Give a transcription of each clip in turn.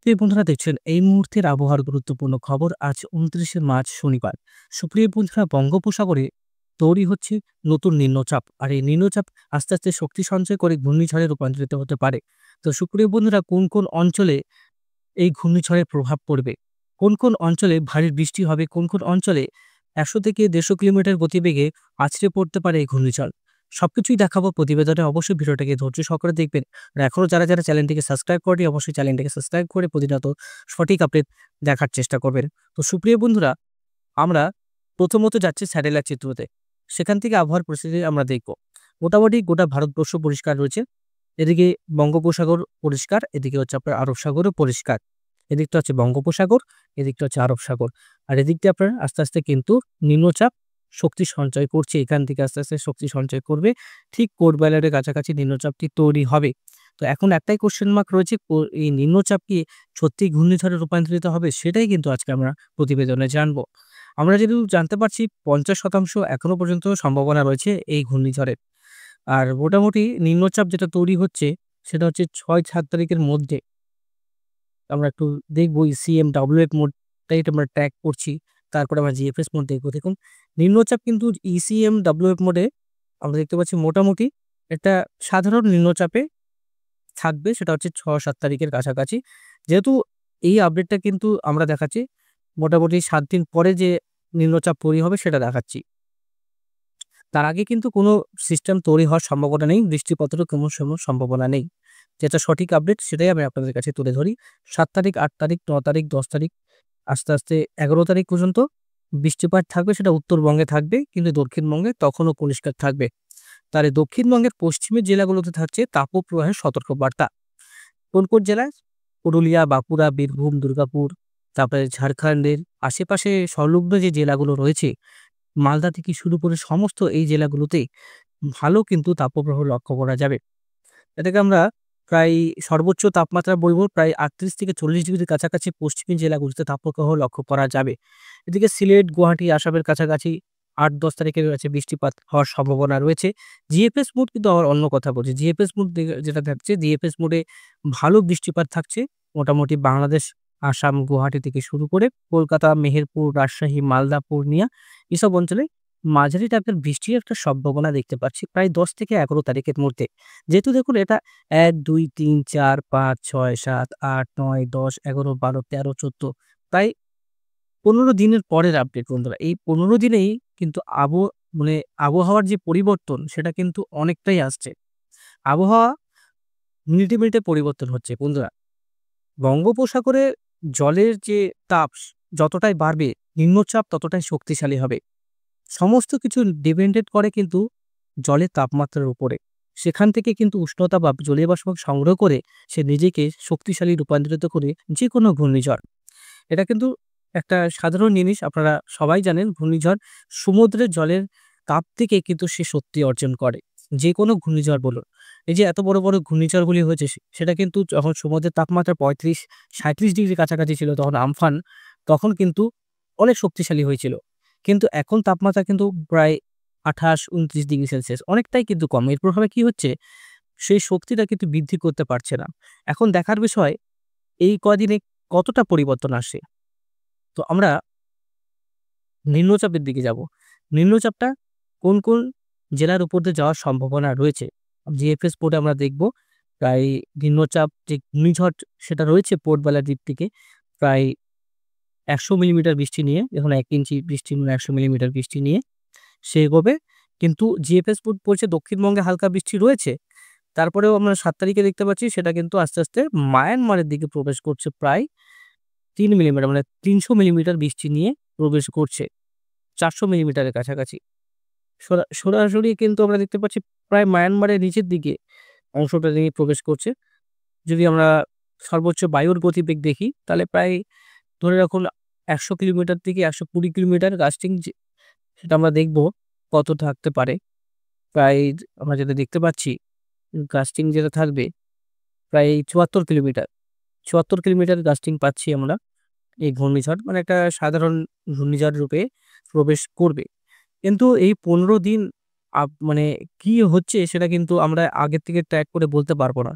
প্রিয় বন্ধুরা দেখছেন এই মুহূর্তের আবহাওয়ার গুরুত্বপূর্ণ খবর। আজ ২৯শে মার্চ শনিবার। সুপ্রিয় বন্ধুরা, বঙ্গোপসাগরে তৈরি হচ্ছে নতুন নিম্নচাপ। আর এই নিম্নচাপ আস্তে আস্তে শক্তি সঞ্চয় করে ঘূর্ণিঝড়ে রূপান্তরিত হতে পারে। তো সুপ্রিয় বন্ধুরা, কোন কোন অঞ্চলে এই ঘূর্ণিঝড়ের প্রভাব পড়বে, কোন কোন অঞ্চলে ভারী বৃষ্টি হবে, কোন কোন অঞ্চলে ১০০ থেকে ১৫০ কিলোমিটার গতিবেগে আছড়ে পড়তে পারে এই ঘূর্ণিঝড়, সবকিছুই দেখাবো প্রতিবেদনে। অবশ্যই ভিডিওটাকে ধৈর্য সহকারে দেখবেন। আর এখনো যারা চ্যানেলটিকে সাবস্ক্রাইব করেনি, অবশ্যই চ্যানেলটিকে সাবস্ক্রাইব করে প্রতিনিয়ত সঠিক আপডেট দেখার চেষ্টা করবেন। তো সুপ্রিয় বন্ধুরা, আমরা প্রথমত যাচ্ছি স্যাটেলাইট চিত্রতে। সেখান থেকে আবহাওয়ার পরিস্থিতি আমরা দেখব। মোটামুটি গোটা ভারতবর্ষ পরিষ্কার রয়েছে। এদিকে বঙ্গোপসাগর পরিষ্কার, এদিকে হচ্ছে আপনার আরব সাগরও পরিষ্কার। এদিকটা হচ্ছে বঙ্গোপসাগর, এদিকটা হচ্ছে আরব সাগর। আর এদিকটা আপনার আস্তে আস্তে কিন্তু নিম্নচাপ শক্তি সঞ্চয় করছে। এখান থেকে আস্তে আস্তে শক্তি সঞ্চয় করবে। ঠিক পোর্ট ব্লেয়ারের কাছাকাছি নিম্নচাপটি তৈরি হবে। তো এখন একটাই কোশ্চেন মার্ক রয়েছে, এই নিম্নচাপ কি সত্যিই ঘূর্ণিঝড়ে রূপান্তরিত হবে? সেটাই কিন্তু আজকে আমরা প্রতিবেদনে জানবো। আমরা যেহেতু জানতে পারছি ৫০% এখনো পর্যন্ত সম্ভাবনা রয়েছে এই ঘূর্ণিঝড়ের। আর মোটামুটি নিম্নচাপ যেটা তৈরি হচ্ছে সেটা হচ্ছে ৬-৭ তারিখের মধ্যে। আমরা একটু দেখব ECMWF মোডটাই আমরা ট্র্যাক করছি। তারপরে আমরা GFS মোড দেখব। দেখুন, নিম্নচাপ কিন্তু ECMWF মোডে আমরা দেখতে পাচ্ছি মোটামুটি একটা সাধারণ নিম্নচাপে থাকবে। সেটা হচ্ছে ৬-৭ তারিখের কাছাকাছি। যেহেতু এই আপডেটটা কিন্তু আমরা দেখাচ্ছি মোটামুটি ৭ দিন পরে যে নিম্নচাপ তৈরি হবে সেটা দেখাচ্ছি। তার আগে কিন্তু কোনো সিস্টেম তৈরি হওয়ার সম্ভাবনা নেই। বৃষ্টিপাতেরও কোনো সম্ভাবনা নেই। যেটা সঠিক আপডেট সেটাই আমি আপনাদের কাছে তুলে ধরি। ৭ তারিখ, ৮ তারিখ, ৯ তারিখ, ১০ তারিখ, আস্তে আস্তে ১১ তারিখ পর্যন্ত বৃষ্টিপাত থাকবে। সেটা উত্তরবঙ্গে থাকবে, কিন্তু দক্ষিণবঙ্গে তখনও পরিষ্কার থাকবে। তার দক্ষিণবঙ্গের পশ্চিমের জেলাগুলোতে থাকছে তাপপ্রবাহের সতর্কবার্তা। কোন কোন জেলায়? পুরুলিয়া, বাঁকুড়া, বীরভূম, দুর্গাপুর, তারপরে ঝাড়খণ্ডের আশেপাশে সংলগ্ন যে জেলাগুলো রয়েছে, মালদা থেকে শুরু করে সমস্ত এই জেলাগুলোতে ভালো কিন্তু তাপপ্রবাহ লক্ষ্য করা যাবে। এটাকে আমরা প্রায় সর্বোচ্চ তাপমাত্রা বলব প্রায় ৩৮ থেকে ৪০ ডিগ্রির কাছাকাছি পশ্চিমী জেলাগুলোতে তাপপ্রবাহ লক্ষ্য করা যাবে। এদিকে সিলেট, গুয়াহাটি, আসামের কাছাকাছি ৮-১০ তারিখের কাছে বৃষ্টিপাত হওয়ার সম্ভাবনা রয়েছে। জিএফএস মোড কিন্তু আবার অন্য কথা বলছি। জিএফএস মোড যেটা থাকছে, জিএফএস মোডে ভালো বৃষ্টিপাত থাকছে। মোটামুটি বাংলাদেশ, আসাম, গুয়াহাটি থেকে শুরু করে কলকাতা, মেহেরপুর, রাজশাহী, মালদা, পূর্ণিয়া এসব অঞ্চলে মাঝারি টাইপের বৃষ্টির একটা সম্ভাবনা দেখতে পাচ্ছি প্রায় ১০ থেকে ১১ তারিখের মধ্যে। যেহেতু দেখুন এটা ১, ২, ৩, ৪, ৫, ৬, ৭, ৮, ৯, ১০, ১১, ১২, ১৩, ১৪ প্রায় ১৫ দিনের পরের আপডেট বন্ধুরা। এই ১৫ দিনেই কিন্তু মানে আবহাওয়ার যে পরিবর্তন সেটা কিন্তু অনেকটাই আসছে। আবহাওয়া মিনিটে, মিনিটে পরিবর্তন হচ্ছে বন্ধুরা। বঙ্গোপসাগরে জলের যে তাপ যতটাই বাড়বে, নিম্নচাপ ততটাই শক্তিশালী হবে। সমস্ত কিছু ডিপেন্ডেন্ট করে কিন্তু জলের তাপমাত্রার উপরে। সেখান থেকে কিন্তু উষ্ণতা বা জলীয় বাষ্প সংগ্রহ করে সে নিজেকে শক্তিশালী রূপান্তরিত করে যেকোনো ঘূর্ণিঝড়। এটা কিন্তু একটা সাধারণ জিনিস, আপনারা সবাই জানেন। ঘূর্ণিঝড় সমুদ্রের জলের তাপ থেকে কিন্তু সে শক্তি অর্জন করে। যেকোনো ঘূর্ণিঝড় বলুন। এই যে এত বড়, বড় ঘূর্ণিঝড়গুলি হয়েছে সেটা কিন্তু যখন সমুদ্রের তাপমাত্রা ৩৫-৩৭ ডিগ্রির কাছাকাছি ছিল, তখন আমফান তখন কিন্তু অনেক শক্তিশালী হয়েছিল। কিন্তু এখন তাপমাত্রা কিন্তু প্রায় ২৮-২৯ ডিগ্রি সেলসিয়াস, অনেকটাই কিন্তু কম। এর প্রভাবে কি হচ্ছে? সেই শক্তিটা কিন্তু বৃদ্ধি করতে পারছে না। এখন দেখার বিষয় এই কদিনে কতটা পরিবর্তন আসে। তো আমরা নিম্নচাপের দিকে যাব। নিম্নচাপটা কোন কোন জেলার উপর দিয়ে যাওয়ার সম্ভাবনা রয়েছে? জিএফএস পোর্টে আমরা দেখব প্রায় নিম্নচাপ যে ঘূর্ণিঝড় সেটা রয়েছে পোর্ট বেলার দ্বীপ থেকে প্রায় ১০০ মিলিমিটার বৃষ্টি নিয়ে, এখন ১ ইঞ্চি বৃষ্টি নিয়ে ১০০ মিলিমিটার বৃষ্টি নিয়ে সে এগোবে। কিন্তু জিএফএস পোর্ট বলছে দক্ষিণবঙ্গে হালকা বৃষ্টি রয়েছে। তারপরেও আমরা ৭ তারিখে দেখতে পাচ্ছি সেটা কিন্তু আস্তে, আস্তে মায়ানমারের দিকে প্রবেশ করছে প্রায় ৩ মিলিমিটার, মানে ৩০০ মিলিমিটার বৃষ্টি নিয়ে প্রবেশ করছে ৪০০ মিলিমিটারের কাছাকাছি। সরাসরি কিন্তু আমরা দেখতে পাচ্ছি প্রায় মায়ানমারের নিচের দিকে অংশটা নিয়ে প্রবেশ করছে। যদি আমরা সর্বোচ্চ বায়ুর গতিবেগ দেখি তাহলে প্রায় ধরে রাখুন ১০০ কিলোমিটার থেকে ১২০ কিলোমিটার গাস্টিং সেটা আমরা দেখব কত থাকতে পারে। প্রায় আমরা যেটা দেখতে পাচ্ছি গাস্টিং যেটা থাকবে প্রায় ৭৪ কিলোমিটার। ৭৪ কিলোমিটার গাস্টিং পাচ্ছি আমরা। এই ঘূর্ণিঝড় মানে একটা সাধারণ ঘূর্ণিঝড় রূপে প্রবেশ করবে। কিন্তু এই ১৫ দিন মানে কি হচ্ছে সেটা কিন্তু আমরা আগের থেকে ট্র্যাক করে বলতে পারবো না।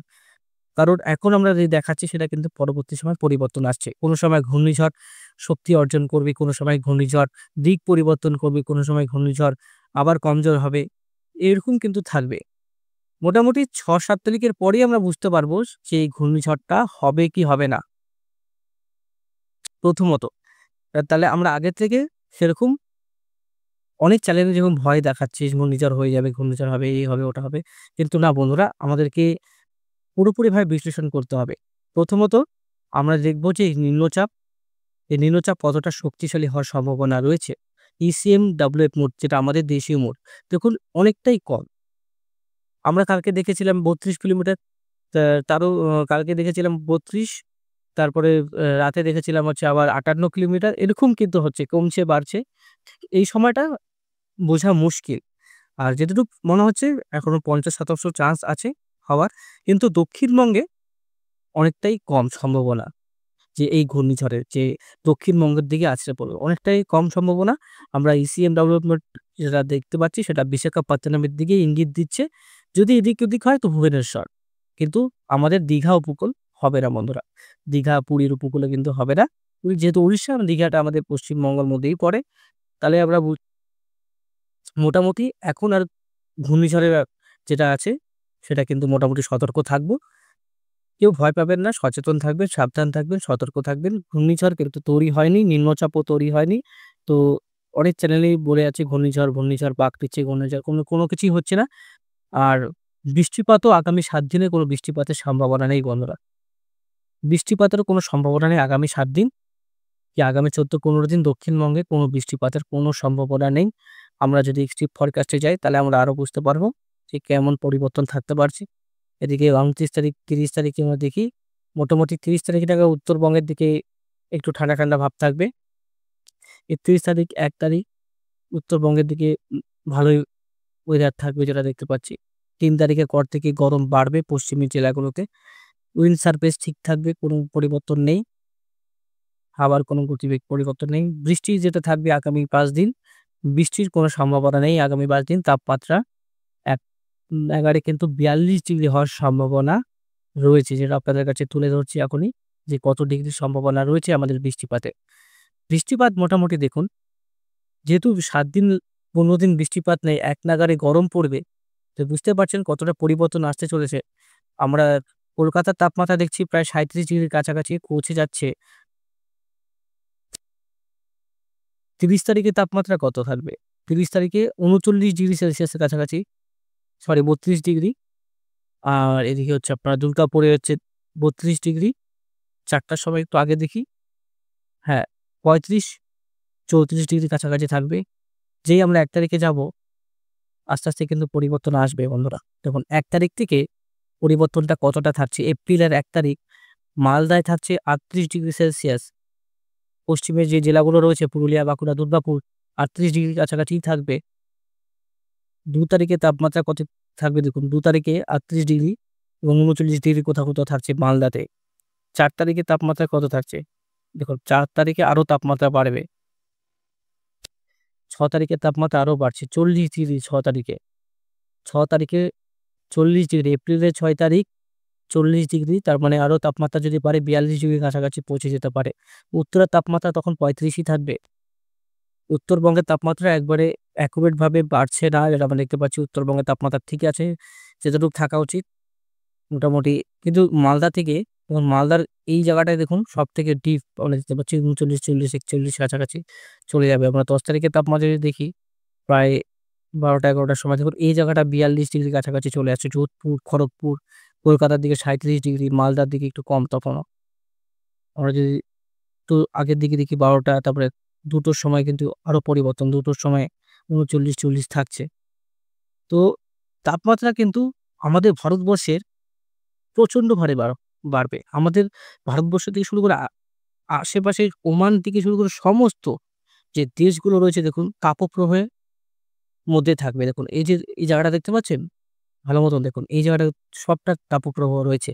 কারণ এখন আমরা যে দেখাচ্ছি সেটা কিন্তু পরবর্তী সময় পরিবর্তন আসছে। কোনো সময় ঘূর্ণিঝড় শক্তি অর্জন করবে, কোনো সময় ঘূর্ণিঝড় দিক পরিবর্তন করবে, কোনো সময় ঘূর্ণিঝড় আবার কমজোর হবে। এরকম কিন্তু থাকবে। মোটামুটি ৬-৭ তারিখের পরেই আমরা বুঝতে পারবো যে এই ঘূর্ণিঝড়টা হবে কি হবে না। প্রথমত তাহলে আমরা আগে থেকে সেরকম অনেক চ্যানেলে যেরকম ভয় দেখাচ্ছে ঘূর্ণিঝড় হয়ে যাবে, ঘূর্ণিঝড় হবে, এই হবে, ওটা হবে। কিন্তু না বন্ধুরা, আমাদেরকে পুরোপুরিভাবে বিশ্লেষণ করতে হবে। প্রথমত আমরা দেখব যে এই নিম্নচাপ কতটা শক্তিশালী হওয়ার সম্ভাবনা রয়েছে। ইসিএম ডাব্লুএফ মোড যেটা আমাদের দেশীয় মোড, দেখুন অনেকটাই কম। আমরা কালকে দেখেছিলাম ৩২ কিলোমিটার, তারও কালকে দেখেছিলাম ৩২, তারপরে রাতে দেখেছিলাম হচ্ছে আবার ৫৮ কিলোমিটার, এরকম কিন্তু হচ্ছে, কমছে বাড়ছে। এই সময়টা বোঝা মুশকিল। আর যেটুকু মনে হচ্ছে এখনো ৫০% চান্স আছে হওয়ার। কিন্তু দক্ষিণবঙ্গে অনেকটাই কম সম্ভাবনা যে এই ঘূর্ণিঝড়ের যে দক্ষিণবঙ্গের দিকে আছড়ে পড়বে। অনেকটাই কম সম্ভাবনা। আমরা ইসিএম ডেভেলপমেন্ট যেটা দেখতে পাচ্ছি সেটা বিশাখাপত্তনমের দিকে ইঙ্গিত দিচ্ছে। যদি এদিক ওদিক হয় তো ভুবনেশ্বর। কিন্তু আমাদের দীঘা উপকূল হবে না বন্ধুরা। দীঘা, পুরীর উপকূলে কিন্তু হবে না। পুরী যেহেতু উড়িষ্যা, দীঘাটা আমাদের পশ্চিমবঙ্গের মধ্যেই পড়ে। তাহলে আমরা মোটামুটি এখন আর ঘূর্ণিঝড়ের যেটা আছে সেটা কিন্তু মোটামুটি সতর্ক থাকবো। কেউ ভয় পাবেন না, সচেতন থাকবেন, সাবধান থাকবেন, সতর্ক থাকবেন। ঘূর্ণিঝড় কিন্তু তৈরি হয়নি, নিম্নচাপও তৈরি হয়নি। তো অনেক চ্যানেলেই বলে আছে ঘূর্ণিঝড় বাঁক দিচ্ছে, ঘূর্ণিঝড় কোনো কিছুই হচ্ছে না। আর বৃষ্টিপাতও আগামী ৭ দিনে কোনো বৃষ্টিপাতের সম্ভাবনা নেই বন্ধুরা। বৃষ্টিপাতেরও কোনো সম্ভাবনা নেই আগামী ৭ দিন কি আগামী ১৪-১৫ দিন দক্ষিণবঙ্গে কোনো বৃষ্টিপাতের কোনো সম্ভাবনা নেই। আমরা যদি এক্সট্রিম ফরকাস্টে যাই তাহলে আমরা আরো বুঝতে পারবো যে কেমন পরিবর্তন থাকতে পারছে। এদিকে ২৯ তারিখ, ৩০ তারিখে আমরা দেখি মোটামুটি ৩০ তারিখের আগে উত্তরবঙ্গের দিকে একটু ঠান্ডা ভাব থাকবে। ৩১ তারিখ, ১ তারিখ উত্তরবঙ্গের দিকে ভালোই ওয়েদার থাকবে যেটা দেখতে পাচ্ছি। ৩ তারিখের পর থেকে গরম বাড়বে পশ্চিমী জেলাগুলোতে। উইন্ড সারফেস ঠিক থাকবে, কোনো পরিবর্তন নেই। হাওয়ার কোনো গতিবেগ পরিবর্তন নেই। বৃষ্টি যেটা থাকবে আগামী ৫ দিন, বৃষ্টির কোনো সম্ভাবনা নেই আগামী ৫ দিন। তাপমাত্রা এক নাগাড়ে কিন্তু ৪২ ডিগ্রি হওয়ার সম্ভাবনা রয়েছে, যেটা আপনাদের কাছে তুলে ধরছি এখনই যে কত ডিগ্রির সম্ভাবনা রয়েছে আমাদের বৃষ্টিপাতে। বৃষ্টিপাত মোটামুটি দেখুন, যেহেতু ৭ দিন ১৫ দিন বৃষ্টিপাত নেই, এক নাগাড়ে গরম পড়বে। তো বুঝতে পারছেন কতটা পরিবর্তন আসতে চলেছে। আমরা কলকাতার তাপমাত্রা দেখছি প্রায় ৩৭ ডিগ্রির কাছাকাছি পৌঁছে যাচ্ছে। ৩০ তারিখে তাপমাত্রা কত থাকবে? ৩০ তারিখে ৩৯ ডিগ্রি সেলসিয়াসের কাছাকাছি, সরি ৩২ ডিগ্রি। আর এদিকে হচ্ছে আপনার দুর্গাপুরে হচ্ছে ৩২ ডিগ্রি। ৪ টার সময় একটু আগে দেখি, হ্যাঁ ৩৫-৩৪ ডিগ্রির কাছাকাছি থাকবে। যেই আমরা ১ তারিখে যাব, আস্তে কিন্তু পরিবর্তন আসবে বন্ধুরা। দেখুন ১ তারিখ থেকে পরিবর্তনটা কতটা থাকছে। এপ্রিলের ১ তারিখ মালদায় থাকছে ৩৮ ডিগ্রি সেলসিয়াস। পশ্চিমের যে জেলাগুলো রয়েছে পুরুলিয়া, বাঁকুড়া, দুর্গাপুর ৩৮ ডিগ্রির কাছাকাছিই থাকবে। ২ তারিখে তাপমাত্রা কত থাকবে দেখুন, ২ তারিখে ৩৮ ডিগ্রি এবং ৩৯ ডিগ্রি কোথাও থাকছে মালদাতে। ৪ তারিখে তাপমাত্রা কত থাকছে? দেখুন ৪ তারিখে আরো তাপমাত্রা বাড়বে। ৬ তারিখে তাপমাত্রা আরো বাড়ছে ৪০ ডিগ্রি ৬ তারিখে। ৬ তারিখে ৪০ ডিগ্রি, এপ্রিলের ৬ তারিখ ৪০ ডিগ্রি, তার মানে আরো তাপমাত্রা যদি বাড়ে ৪২ ডিগ্রির কাছাকাছি পৌঁছে যেতে পারে। উত্তরের তাপমাত্রা তখন ৩৫ই থাকবে। উত্তরবঙ্গের তাপমাত্রা একবারে অ্যাকুরেট ভাবে বাড়ছে না, যেটা আমরা দেখতে পাচ্ছি। উত্তরবঙ্গের তাপমাত্রা ঠিক আছে, যতটুকু থাকা উচিত মোটামুটি। কিন্তু মালদা থেকে, এবং মালদার এই জায়গাটায় দেখুন সবথেকে ডিপ আমরা দেখতে পাচ্ছি ৩৯, ৪০, ৪১ কাছাকাছি চলে যাবে। আমরা ১০ তারিখের তাপমাত্রা যদি দেখি প্রায় ১২টা-১১টার সময় দেখুন এই জায়গাটা ৪২ ডিগ্রির কাছাকাছি চলে আসছে। যোধপুর, খড়গপুর, কলকাতার দিকে ৩৭ ডিগ্রি, মালদার দিকে একটু কম তখনও। আমরা যদি একটু আগের দিকে দেখি ১২টা, তারপরে ২টোর সময় কিন্তু আরো পরিবর্তন। ২টোর সময় ৩৯, ৪০ থাকছে। তো তাপমাত্রা কিন্তু আমাদের ভারতবর্ষের প্রচন্ড হারে বাড়বে। আমাদের ভারতবর্ষ থেকে শুরু করে আশেপাশের ওমান থেকে শুরু করে সমস্ত যে দেশগুলো রয়েছে দেখুন তাপপ্রবাহের মধ্যে থাকবে। দেখুন এই জায়গাটা দেখতে পাচ্ছেন? ভালো মতন দেখুন। এই জায়গাটা সবটা তাপপ্রবাহ রয়েছে।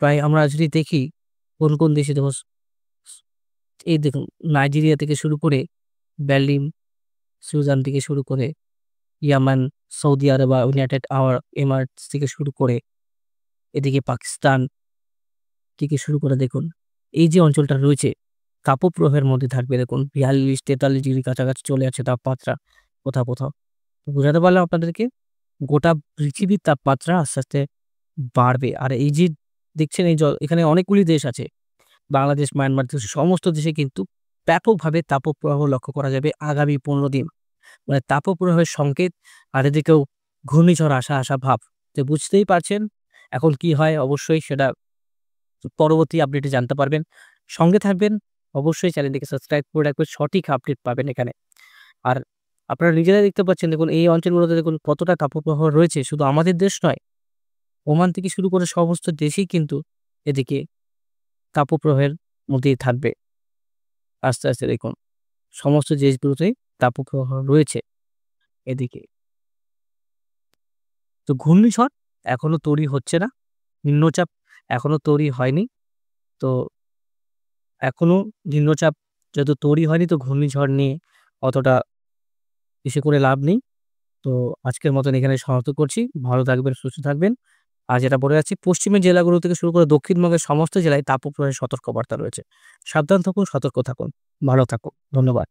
প্রায় আমরা যদি দেখি কোন দেশে দেখুন, এই দেখুন নাইজেরিয়া থেকে শুরু করে বেলিন, সুদান থেকে শুরু করে ইয়ামান, সৌদি আরব বা ইউনাইটেড আরব এমিরেটস থেকে শুরু করে এদিকে পাকিস্তান, থেকে শুরু করে দেখুন এই যে অঞ্চলটা রয়েছে তাপপ্রবাহের মধ্যে থাকবে। দেখুন ৪২-৪৩ ডিগ্রি কাছাকাছি চলে আসছে তাপমাত্রা কোথাও, কোথাও। তো বোঝাতে পারলাম আপনাদেরকে গোটা পৃথিবীর তাপমাত্রা আস্তে, আস্তে বাড়বে। আর এই যে দেখছেন এই এখানে অনেকগুলি দেশ আছে। বাংলাদেশ, মায়ানমার সমস্ত দেশে কিন্তু ব্যাপকভাবে তাপপ্রবাহ লক্ষ্য করা যাবে আগামী ১৫ দিন। মানে তাপপ্রবাহের সংকেত আর এদিকেও ঘূর্ণিঝড় আসা ভাব। তো বুঝতেই পারছেন এখন কি হয় অবশ্যই সেটা পরবর্তী আপডেটে জানতে পারবেন। সঙ্গে থাকবেন। অবশ্যই চ্যানেলটিকে সাবস্ক্রাইব করে রাখবেন। সঠিক আপডেট পাবেন এখানে। আর আপনারা নিজেরাই দেখতে পাচ্ছেন দেখুন এই অঞ্চলগুলোতে দেখুন কতটা তাপপ্রবাহ রয়েছে। শুধু আমাদের দেশ নয়, ওমান থেকে শুরু করে সমস্ত দেশই কিন্তু এদিকে তাপপ্রবাহের মধ্যেই থাকবে। আস্তে, আস্তে দেখুন সমস্ত দেশগুলোতেই তাপপ্রবাহ রয়েছে এদিকে। তো ঘূর্ণিঝড় এখনো তৈরি হচ্ছে না। নিম্নচাপ এখনো তৈরি হয়নি। তো এখনো নিম্নচাপ যেহেতু তৈরি হয়নি তো ঘূর্ণিঝড় নিয়ে অতটা ইসে করে লাভ নেই। তো আজকের মতন এখানে সমাপ্ত করছি। ভালো থাকবেন, সুস্থ থাকবেন। আর যেটা বলে যাচ্ছি পশ্চিমের জেলাগুলো থেকে শুরু করে দক্ষিণবঙ্গের সমস্ত জেলায় তাপপ্রবাহের সতর্কবার্তা রয়েছে। সাবধান থাকুন, সতর্ক থাকুন, ভালো থাকুন। ধন্যবাদ।